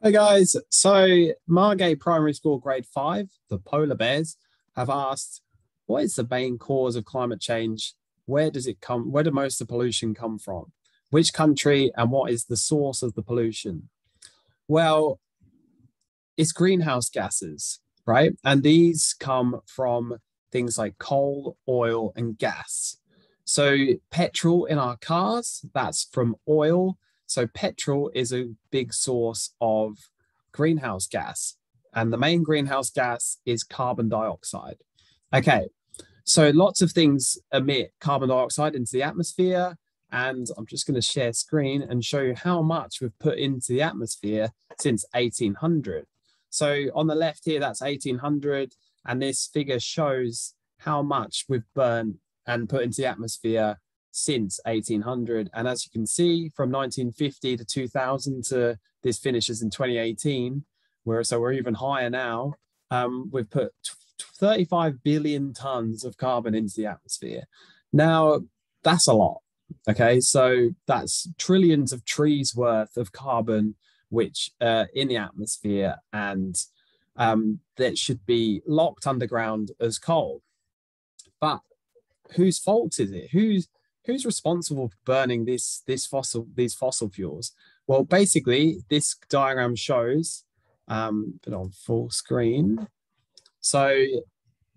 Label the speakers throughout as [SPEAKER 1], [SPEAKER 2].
[SPEAKER 1] Hey guys, so Margate Primary School Grade 5, the polar bears, have asked, what is the main cause of climate change? Where does it come? Where do most of the pollution come from? Which country and what is the source of the pollution? Well, it's greenhouse gases, right? And these come from things like coal, oil, and gas. So, petrol in our cars, that's from oil. So, petrol is a big source of greenhouse gas. And the main greenhouse gas is carbon dioxide. Okay, so lots of things emit carbon dioxide into the atmosphere. And I'm just going to share screen and show you how much we've put into the atmosphere since 1800. So on the left here, that's 1800. And this figure shows how much we've burned and put into the atmosphere since 1800. And as you can see, from 1950 to 2000 to this finishes in 2018, so we're even higher now. We've put 35 billion tons of carbon into the atmosphere. Now, that's a lot. Okay, so that's trillions of trees worth of carbon, which in the atmosphere, and that should be locked underground as coal. But whose fault is it? Who's responsible for burning these fossil fuels? Well, basically, this diagram shows, but on full screen. So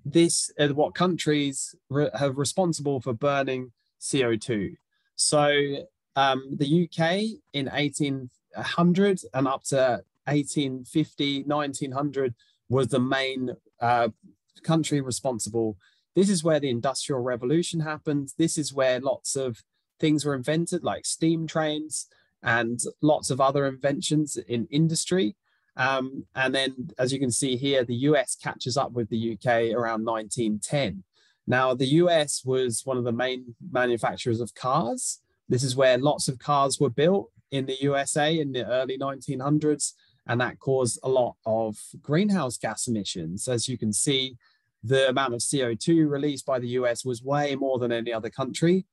[SPEAKER 1] this what countries have responsible for burning CO2. So the UK in 1800 and up to 1850, 1900 was the main country responsible. This is where the Industrial Revolution happened. This is where lots of things were invented, like steam trains and lots of other inventions in industry. And then, as you can see here, the US catches up with the UK around 1910. Now, the US was one of the main manufacturers of cars. This is where lots of cars were built in the USA in the early 1900s, and that caused a lot of greenhouse gas emissions. As you can see, the amount of CO2 released by the US was way more than any other country.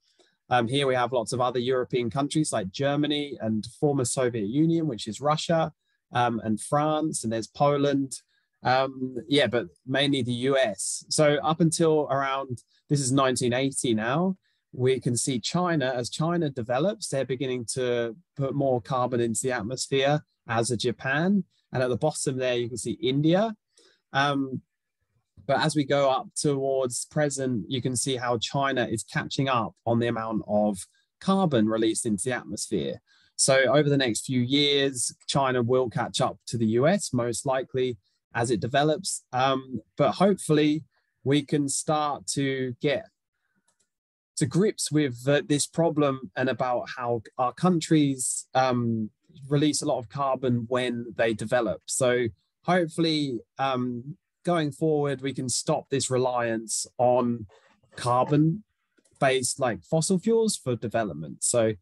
[SPEAKER 1] Here we have lots of other European countries like Germany and former Soviet Union, which is Russia, and France, and there's Poland. But mainly the US. So up until around, this is 1980 now, we can see China, as China develops, they're beginning to put more carbon into the atmosphere, as a Japan. And at the bottom there, you can see India. But as we go up towards present, you can see how China is catching up on the amount of carbon released into the atmosphere. So over the next few years, China will catch up to the US, most likely, as it develops. But hopefully we can start to get to grips with this problem and about how our countries release a lot of carbon when they develop. So hopefully going forward, we can stop this reliance on carbon-based like fossil fuels for development. So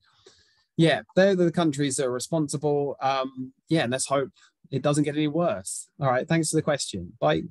[SPEAKER 1] yeah, they're the countries that are responsible. And let's hope it doesn't get any worse. All right, thanks for the question. Bye.